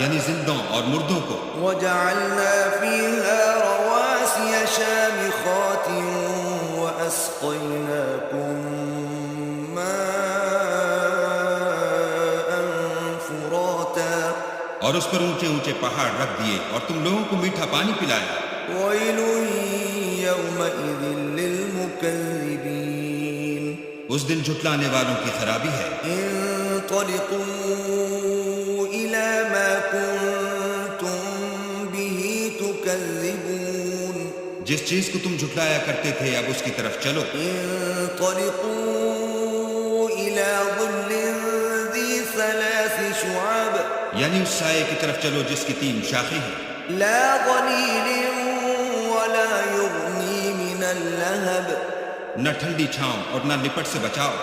یعنی زندوں اور مردوں کو. وجعلنا فيها رواسي شامخات وأسقيناكم ماء فراتا اور اس پر اونچے اونچے پہاڑ رکھ دیے اور تم لوگوں کو میٹھا پانی پلایا. ويل يومئذ للمكذبين اس دن جھٹلانے والوں کی خرابی ہے. انطلقوا إلى ما كنتم به تكذبون جس چیز کو تم جھٹلایا کرتے تھے اب اس کی طرف چلو. انطلقوا إلى ظل ذي 3 شعاب یعنی اس سائے کی طرف چلو جس کی 3 شاخیں ہیں. لا ظليل ولا يغني من اللهب نہ ٹھنڈی چھاؤں اور نہ لپٹ سے بچاؤ.